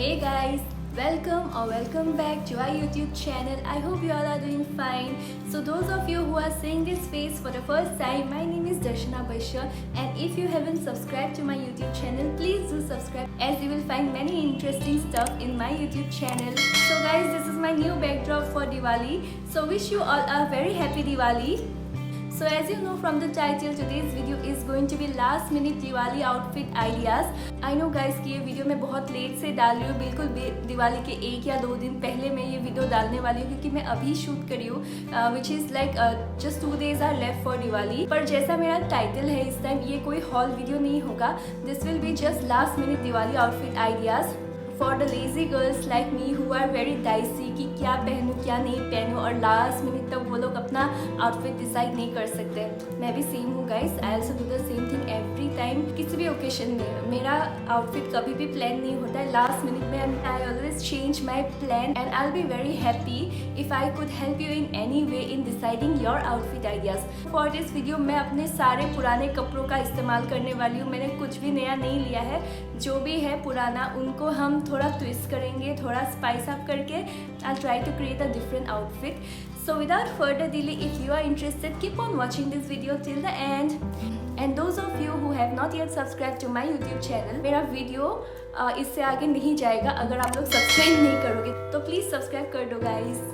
Hey guys, welcome back to our YouTube channel. I hope you all are doing fine. So those of you who are seeing this face for the first time, my name is Darshana Bashir, and if you haven't subscribed to my YouTube channel, please do subscribe as you will find many interesting stuff in my YouTube channel. So guys, this is my new backdrop for Diwali. So wish you all a very happy Diwali. So as you know from the title, today's video is going to be last minute Diwali outfit ideas. I know guys कि ये video मैं बहुत late से डाल रही हूँ, बिल्कुल दिवाली के 1 या 2 दिन पहले मैं ये वीडियो डालने वाली हूँ क्योंकि मैं अभी शूट करी हूँ which is like just 2 days are left for Diwali. पर जैसा मेरा टाइटल है इस टाइम ये कोई हॉल वीडियो नहीं होगा, this will be just last minute Diwali outfit ideas for the lazy girls like me who are very dicey कि क्या पहनूँ क्या नहीं पहनूँ और लास्ट मिनट तक वो लोग अपना आउटफिट डिसाइड नहीं कर सकते। मैं भी सेम हूँ guys, I also do the same thing every time. किसी भी ओकेशन में मेरा आउटफिट कभी भी प्लान नहीं होता है, लास्ट मिनट में I always change my plan and I will be very happy if I could help you in any way in deciding your outfit ideas. For this video मैं अपने सारे पुराने कपड़ों का इस्तेमाल करने वाली हूँ, मैंने कुछ भी नया नहीं लिया है, जो भी है पुराना उनको हम थोड़ा ट्विस्ट करेंगे, थोड़ा स्पाइस अप करके I'll try to create a different outfit. So without further delay, if you are interested, keep on watching this video till the end. And those of you who have not yet subscribed to my YouTube channel, मेरा video इससे आगे नहीं जाएगा अगर आप लोग subscribe नहीं करोगे, तो प्लीज़ सब्सक्राइब कर दो guys.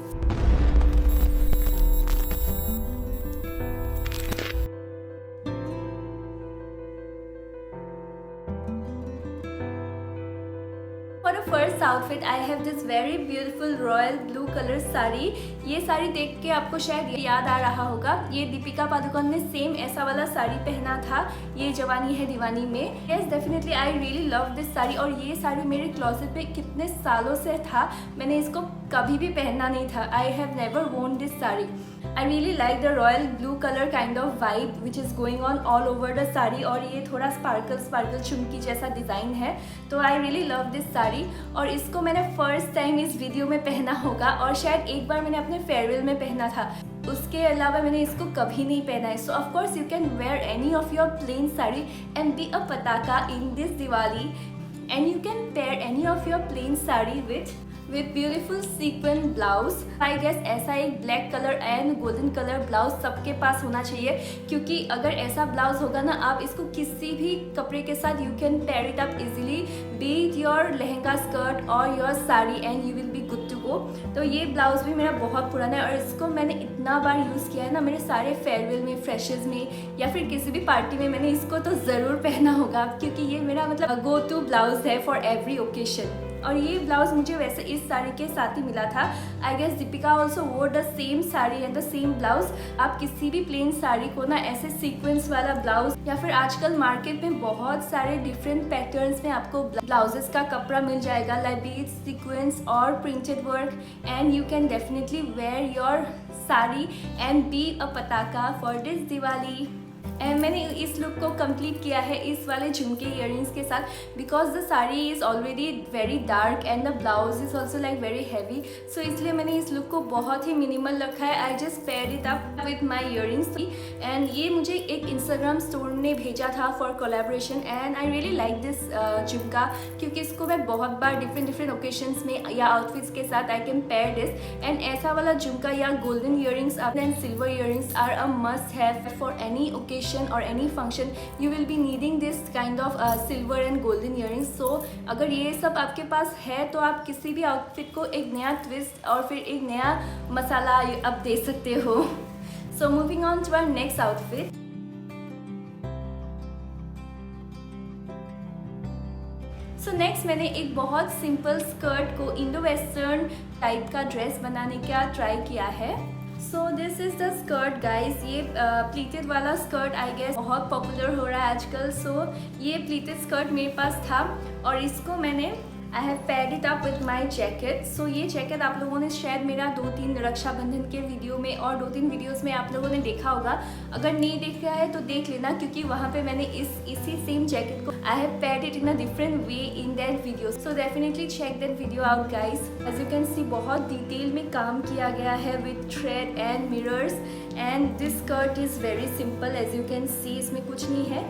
For the first outfit, I have this very beautiful royal blue color sari. ये साड़ी देख के आपको शायद याद आ रहा होगा, ये दीपिका पादुकोण ने सेम ऐसा वाला साड़ी पहना था ये जवानी है दीवानी में। Yes, definitely I really love this sari और ये साड़ी मेरे क्लोजेट पे कितने सालों से था, मैंने इसको कभी भी पहनना नहीं था। I have never worn this sari. I really like the royal blue color kind of vibe which is going on all over the sari और ये थोड़ा स्पार्कल चुमकी जैसा डिज़ाइन है, तो I really love this sari. और इसको मैंने फर्स्ट टाइम इस वीडियो में पहना होगा और शायद एक बार मैंने अपने फेयरवेल में पहना था, उसके अलावा मैंने इसको कभी नहीं पहना है। So of course you can wear any of your plain sari and be a पताका in this Diwali and you can pair any of your plain sari with beautiful sequin blouse। I guess ऐसा एक black colour and golden colour blouse सबके पास होना चाहिए, क्योंकि अगर ऐसा ब्लाउज होगा ना आप इसको किसी भी कपड़े के साथ you can pair it up easily, be it your lehenga skirt और your sari and you will be good to go. तो ये ब्लाउज भी मेरा बहुत पुराना है और इसको मैंने इतना बार यूज़ किया है ना, मेरे सारे फेयरवेल में, फ्रेशर्स में या फिर किसी भी पार्टी में मैंने इसको तो ज़रूर पहना होगा, क्योंकि ये मेरा मतलब गो टू ब्लाउज है फॉर एवरी ओकेशन। और ये ब्लाउज मुझे वैसे इस साड़ी के साथ ही मिला था। I guess Deepika also wore the same sari and the same blouse. आप किसी भी प्लेन साड़ी को ना ऐसे सीक्वेंस वाला ब्लाउज या फिर आजकल मार्केट में बहुत सारे डिफरेंट पैटर्न्स में आपको ब्लाउजेस का कपड़ा मिल जाएगा, लाइक बीट्स, सीक्वेंस और printed work, and you can definitely wear your sari and be a पताका फॉर दिस दिवाली। एंड मैंने इस लुक को कंप्लीट किया है इस वाले झुमके इयररिंग्स के साथ, because the sari is already very dark and the blouse is also like very heavy, so इसलिए मैंने इस लुक को बहुत ही मिनिमल रखा है। I just pair it up with my earrings and ये मुझे एक इंस्टाग्राम स्टोर ने भेजा था for collaboration and I really like this झुमका, क्योंकि इसको मैं बहुत बार डिफरेंट ओकेशंस में या आउटफिट्स के साथ I can pair this. And ऐसा वाला झुमका या golden earrings and silver earrings are a must have for any occasion or any function you will be needing this kind of silver and golden earrings। so अगर ये सब आपके पास है तो आप किसी भी आउटफिट को एक नया ट्विस्ट और फिर एक नया मसाला आप दे सकते हो। so moving on to our next outfit। So next मैंने एक बहुत सिंपल स्कर्ट को इंडो वेस्टर्न टाइप का ड्रेस बनाने का ट्राई किया है। सो this is the skirt guys. ये प्लीटेड वाला स्कर्ट आई गेस बहुत पॉपुलर हो रहा है आजकल। सो ये प्लीटेड स्कर्ट मेरे पास था और इसको मैंने I have paired it up with my jacket. So ये जैकेट आप लोगों ने शायद मेरा 2-3 रक्षाबंधन के वीडियो में और 2-3 वीडियोस में आप लोगों ने देखा होगा, अगर नहीं देख रहा है तो देख लेना, क्योंकि वहाँ पे मैंने इसी सेम जैकेट को I have paired it in a different way in that video. So definitely check that video out guys. As you can see बहुत डिटेल में काम किया गया है with thread and mirrors and this skirt is very simple. As you can see इसमें कुछ नहीं है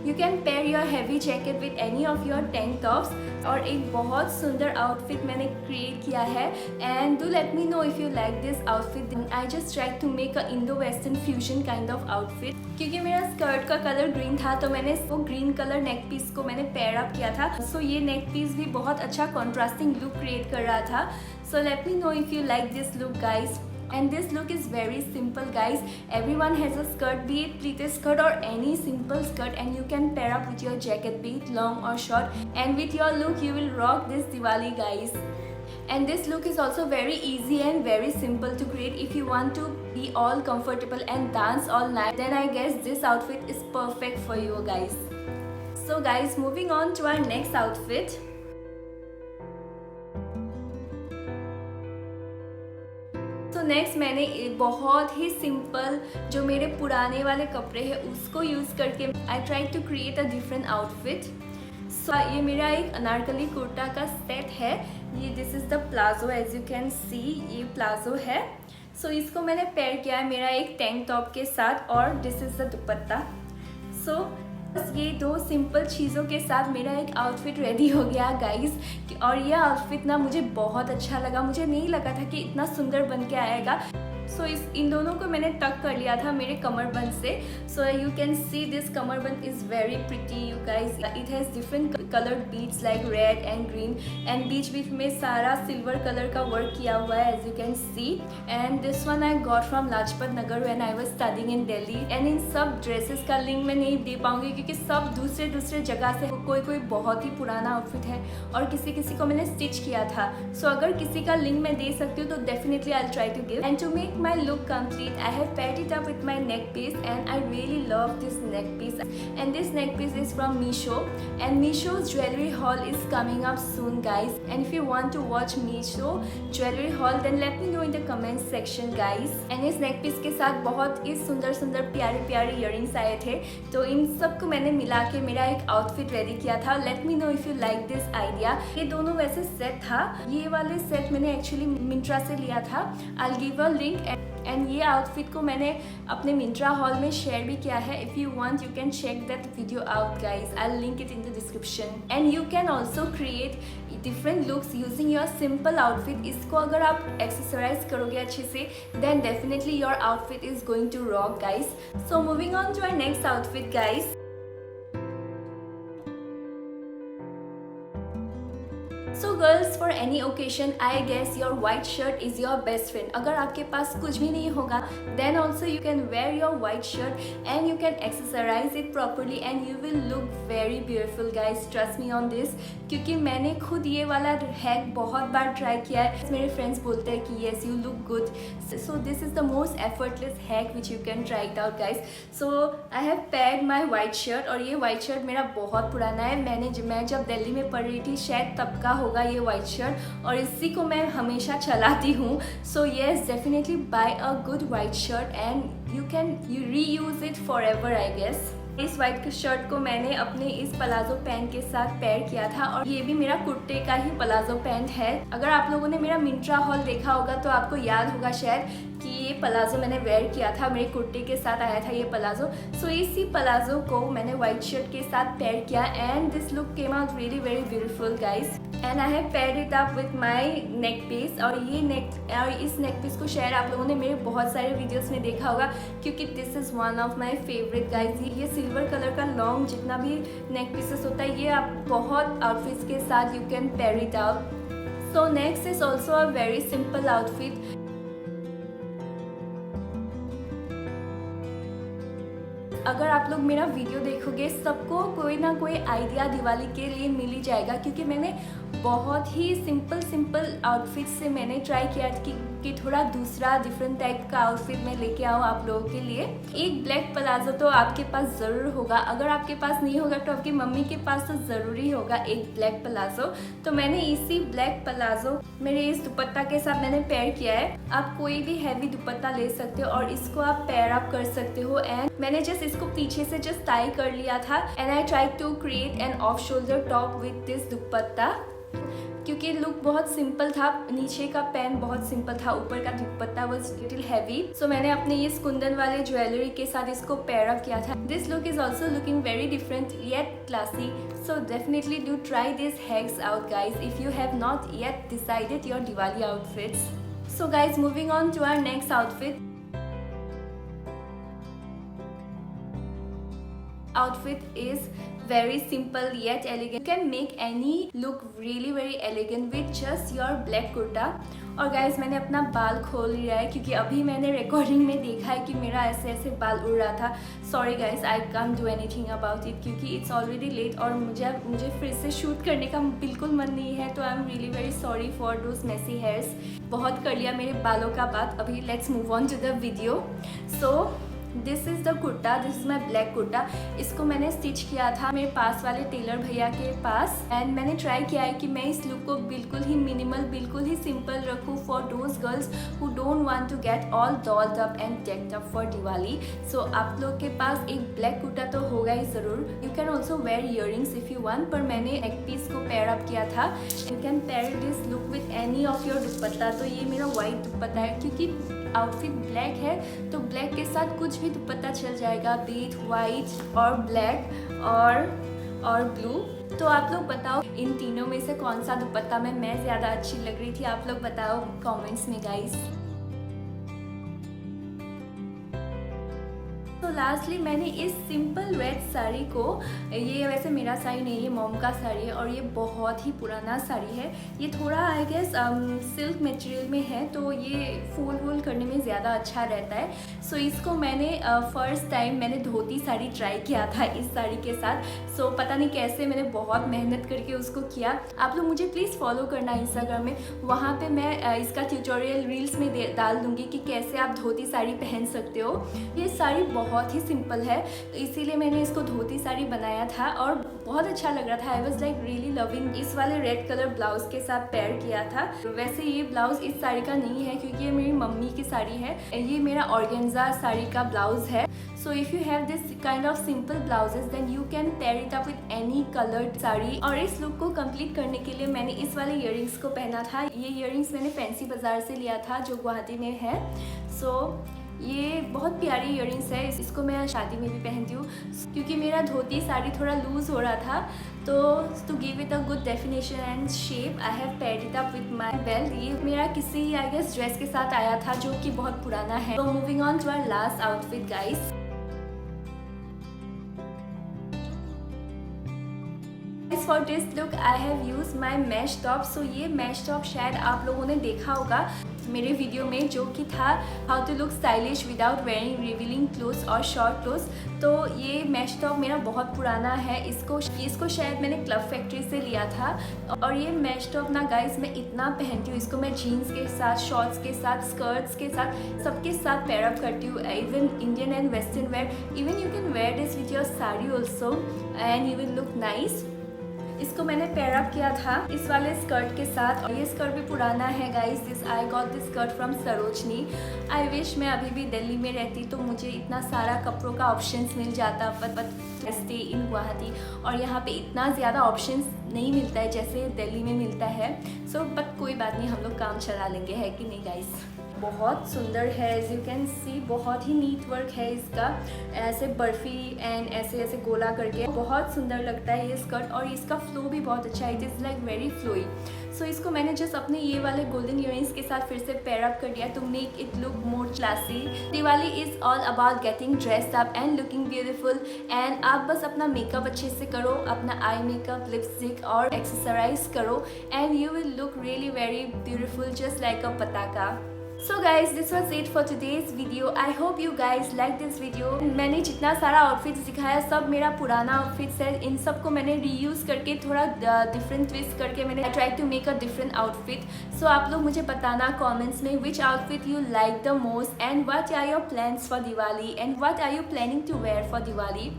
you can pair your heavy jacket with any of your tank tops. और एक बहुत सुंदर आउटफिट मैंने क्रिएट किया है and do let me know if you like this outfit. I just try to make a Indo western fusion kind of outfit. क्योंकि मेरा skirt का कलर ग्रीन था तो मैंने वो ग्रीन कलर नेक पीस को मैंने पेयर अप किया था। सो ये नेक पीस भी बहुत अच्छा कॉन्ट्रास्टिंग लुक क्रिएट कर रहा था। So let me know if you like this look guys. And this look is very simple guys. Everyone has a skirt, be it pleated skirt or any simple skirt, and you can pair up with your jacket, be it long or short, and with your look you will rock this Diwali guys. And this look is also very easy and very simple to create. If you want to be all comfortable and dance all night, then I guess this outfit is perfect for you guys. So guys, moving on to our next outfit. तो next मैंने बहुत ही simple जो मेरे पुराने वाले कपड़े हैं उसको यूज़ करके I try to create a different outfit. So ये मेरा एक अनारकली कुर्ता का सेट है। ये this is the palazzo, as you can see ये प्लाजो है। सो इसको मैंने पेयर किया है मेरा एक टैंक टॉप के साथ और दिस इज़ द दुपट्टा। सो बस ये दो सिंपल चीज़ों के साथ मेरा एक आउटफिट रेडी हो गया गाइस। और ये आउटफिट ना मुझे बहुत अच्छा लगा। मुझे नहीं लगा था कि इतना सुंदर बन के आएगा। सो इन दोनों को मैंने टक कर लिया था मेरे कमरबंद से। So you can see this kamarband is very pretty you guys. It has different coloured beads like red and green and बीच बीच में सारा सिल्वर कलर का वर्क किया हुआ है as you can see. And this one I got from Lajpat Nagar when I was studying in Delhi. And इन सब ड्रेसेस का लिंक मैं नहीं दे पाऊंगी क्योंकि सब दूसरे जगह से कोई बहुत ही पुराना आउटफिट है और किसी को मैंने स्टिच किया था। सो अगर किसी का लिंक मैं दे सकती हूँ तो definitely I try to give. And to make my look complete, I have paired it up with my neck piece and I really love this neck piece. And this neck piece is from Meesho and Meesho's jewelry haul is coming up soon guys. And if you want to watch Meesho jewelry haul then let me know in the comment section guys. And इस neck piece के साथ बहुत ही सुंदर प्यारे earrings आए थे तो इन सब को मैंने मिला के मेरा एक आउटफिट रेडी किया था। Late me know if you like this idea. ये दोनों वैसे सेट था। ये वाले सेट मैंने एक्चुअली मिंत्रा से लिया था। I will give a link and ये आउटफिट को मैंने अपने मिंत्रा हॉल में शेयर भी किया है। If you want you can check that video out guys. I will link it in the description. And you can also create different looks using your simple outfit. इसको अगर आप एक्सरसाइज करोगे अच्छे से then definitely your outfit is going to rock guys. So moving on to our next outfit guys. So girls, for any occasion I guess your white shirt is your best friend. अगर आपके पास कुछ भी नहीं होगा then also you can wear your white shirt and you can accessorize it properly and you will look very beautiful guys. Trust me on this क्योंकि मैंने खुद ये वाला हैक बहुत बार ट्राई किया है। मेरे फ्रेंड्स बोलते हैं कि yes you look good. So this is the most effortless hack which you can try it out guys. So I have paired my white shirt और ये white shirt मेरा बहुत पुराना है। मैं जब दिल्ली में पढ़ रही थी शायद तब का होगा ये वाइट शर्ट और इसी को मैं हमेशा चलाती हूँ। So yes definitely buy a good white shirt and you can reuse it forever I guess. इस वाइट शर्ट को मैंने अपने इस प्लाजो पैंट के साथ पेयर किया था और ये भी मेरा कुर्ते का ही प्लाजो पैंट है। अगर आप लोगों ने मेरा मिंत्रा हॉल देखा होगा तो आपको याद होगा शायद कि ये प्लाजो मैंने वेयर किया था। मेरे कुर्ते के साथ आया था ये प्लाजो। सो इसी प्लाजो को मैंने वाइट शर्ट के साथ पेयर किया and this look came out really very beautiful guys. And I have paired it up with my neck piece और इस नेक पीस को शायद आप लोगों ने मेरे बहुत सारे वीडियोस में देखा होगा क्योंकि this is one of my favourite guys. ये सिल्वर कलर का लॉन्ग जितना भी नेक पीसेस होता है ये आप बहुत आउटफिट्स के साथ you can pair it up. So next is also a very simple outfit. अगर आप लोग मेरा वीडियो देखोगे सबको कोई ना कोई आइडिया दिवाली के लिए मिल ही जाएगा क्योंकि मैंने बहुत ही सिंपल आउटफिट से मैंने ट्राई किया कि थोड़ा दूसरा डिफरेंट टाइप का आउटफिट मैं लेके आऊँ आप लोगों के लिए। एक ब्लैक प्लाजो तो आपके पास ज़रूर होगा। अगर आपके पास नहीं होगा तो आपकी मम्मी के पास तो ज़रूरी होगा एक ब्लैक प्लाजो। तो मैंने इसी ब्लैक प्लाजो मेरे इस दुपट्टा के साथ मैंने पेयर किया है। आप कोई भी हैवी दुपट्टा ले सकते हो और इसको आप पेयर अप कर सकते हो। एंड मैंने जस्ट इसको पीछे से जस्ट टाई कर लिया था and I try to create an off shoulder top with this dupatta क्योंकि लुक बहुत सिंपल था। नीचे का पैंट बहुत सिंपल था, ऊपर का दुपट्टा वाज लिटिल हैवी। सो मैंने अपने ये कुंदन वाले ज्वेलरी के साथ इसको पेयर अप किया था। This look is also looking very different yet classy. So definitely do try these hacks out guys if you have not yet decided your Diwali outfits. So guys, moving on to our next outfit. Outfit is very simple yet elegant. You can make any look really very elegant with just your black kurta. और guys मैंने अपना बाल खोल लिया है क्योंकि अभी मैंने रिकॉर्डिंग में देखा है कि मेरा ऐसे ऐसे बाल उड़ रहा था। Sorry guys, I can't do anything about it क्योंकि इट्स ऑलरेडी लेट और मुझे फिर से शूट करने का बिल्कुल मन नहीं है। तो I am really very sorry for those messy hairs. बहुत कर लिया मेरे बालों का बात। अभी let's move on to the video. So this is the kurta, this is my black kurta. इसको मैंने स्टिच किया था मेरे पास वाले टेलर भैया के पास एंड मैंने ट्राई किया है कि मैं इस लुक को बिल्कुल ही मिनिमल, बिल्कुल ही सिंपल रखूँ for those girls who don't want to get all dolled up and decked up for Diwali. So आप लोग के पास एक ब्लैक कुर्ता तो होगा ही ज़रूर। You can also wear earrings if you want, पर मैंने एक पीस को पेयर अप किया था। You can pair this look with any of your dupatta. तो ये मेरा वाइट दुपट्टा है क्योंकि आउटफिट ब्लैक है तो ब्लैक के साथ कुछ भी दुपट्टा चल जाएगा, बीट वाइट और ब्लैक और ब्लू। तो आप लोग बताओ इन तीनों में से कौन सा दुपट्टा में मैं ज़्यादा अच्छी लग रही थी। आप लोग बताओ कमेंट्स में गाइस। तो लास्टली मैंने इस सिंपल रेड साड़ी को, ये वैसे मेरा साड़ी नहीं, ये मॉम का साड़ी है और ये बहुत ही पुराना साड़ी है। ये थोड़ा आई गेस सिल्क मटेरियल में है तो ये फूल करने में ज़्यादा अच्छा रहता है। सो इसको मैंने फर्स्ट टाइम मैंने धोती साड़ी ट्राई किया था इस साड़ी के साथ। सो पता नहीं कैसे मैंने बहुत मेहनत करके उसको किया। आप लोग मुझे प्लीज़ फॉलो करना इंस्टाग्राम में, वहाँ पे मैं इसका ट्यूटोरियल रील्स में डाल दूँगी कि कैसे आप धोती साड़ी पहन सकते हो। ये साड़ी बहुत ही सिंपल है तो इसीलिए मैंने इसको धोती साड़ी बनाया था और बहुत अच्छा लग रहा था। I was like really loving. इस वाले रेड कलर ब्लाउज के साथ पेयर किया था। वैसे ये ब्लाउज इस साड़ी का नहीं है क्योंकि ये मेरी मम्मी की साड़ी है। ये मेरा ऑर्गेन्जा साड़ी का ब्लाउज है। So if you have this kind of simple blouses then you can pair it up with any coloured sari. और इस लुक को कंप्लीट करने के लिए मैंने इस वाले ईयरिंग्स को पहना था। ये ईयरिंग्स मैंने फैंसी बाजार से लिया था जो गुवाहाटी में है। सो ये बहुत प्यारी ईयरिंग्स है। इसको मैं शादी में भी पहनती हूँ क्योंकि मेरा धोती साड़ी थोड़ा लूज़ हो रहा था। तो to give it a good definition and shape I have paired it up with my belt. ये मेरा किसी आई गेस ड्रेस के साथ आया था जो कि बहुत पुराना है। तो moving on to our last outfit guys. For this look I have use my mesh top. So ये मैश टॉप शायद आप लोगों ने देखा होगा मेरे वीडियो में जो कि था how to look stylish without wearing revealing clothes और शॉर्ट क्लोथ्स। तो ये मैश टॉप मेरा बहुत पुराना है। इसको शायद मैंने क्लब फैक्ट्री से लिया था। और ये मैश टॉप ना गाइस मैं इतना पहनती हूँ, इसको मैं जीन्स के साथ, शॉर्ट्स के साथ, स्कर्ट्स के साथ, सबके साथ पेयर अप करती हूँ। Even Indian and western wear. Even you can where this with your sari also and you will look nice. इसको मैंने पेयर अप किया था इस वाले स्कर्ट के साथ और ये स्कर्ट भी पुराना है guys. This I got this skirt from Sarojini. I wish मैं अभी भी दिल्ली में रहती तो मुझे इतना सारा कपड़ों का ऑप्शंस मिल जाता, बट स्टे इन गुवाहाटी और यहाँ पे इतना ज़्यादा ऑप्शंस नहीं मिलता है जैसे दिल्ली में मिलता है। सो बट कोई बात नहीं, हम लोग काम चला लेंगे, है कि नहीं गाइस। बहुत सुंदर है एज यू कैन सी, बहुत ही नीट वर्क है इसका। ऐसे बर्फी एंड ऐसे गोला करके बहुत सुंदर लगता है ये स्कर्ट और इसका फ्लो भी बहुत अच्छा है। It is like very flowy. So इसको मैंने जस्ट अपने ये वाले गोल्डन ईयरिंग्स के साथ फिर से पेयर अप कर दिया to make it look more classy. Diwali is all about getting dressed up and looking beautiful. And आप बस अपना मेकअप अच्छे से करो, अपना आई मेकअप, लिपस्टिक और एक्सेसराइज करो and you will look really very beautiful just like a पताका। So guys, this was it for today's video. I hope you guys like this video. मैंने जितना सारा आउटफिट्स दिखाया सब मेरा पुराना आउटफिट्स है। इन सब को मैंने रीयूज़ करके थोड़ा डिफरेंट ट्विस्ट करके मैंने try to make a different outfit. So आप लोग मुझे बताना कमेंट्स में which outfit you like the most and what are your plans for Diwali and what are you planning to wear for Diwali.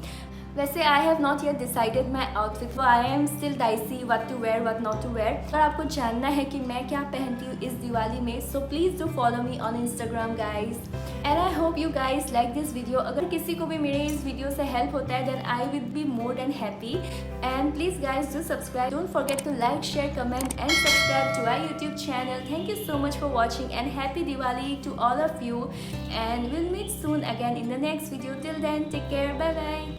वैसे I have not yet decided my outfit, I am still dicey what to wear what not to wear. अगर आपको जानना है कि मैं क्या पहनती हूँ इस दिवाली में, so please do follow me on Instagram guys. And I hope you guys like this video. अगर किसी को भी मेरे इस वीडियो से हेल्प होता है then I will be more than happy. And please guys do subscribe, don't forget to like, share, comment and subscribe to our YouTube channel. Thank you so much for watching and happy Diwali to all of you, and we'll meet soon again in the next video. Till then, take care, bye bye.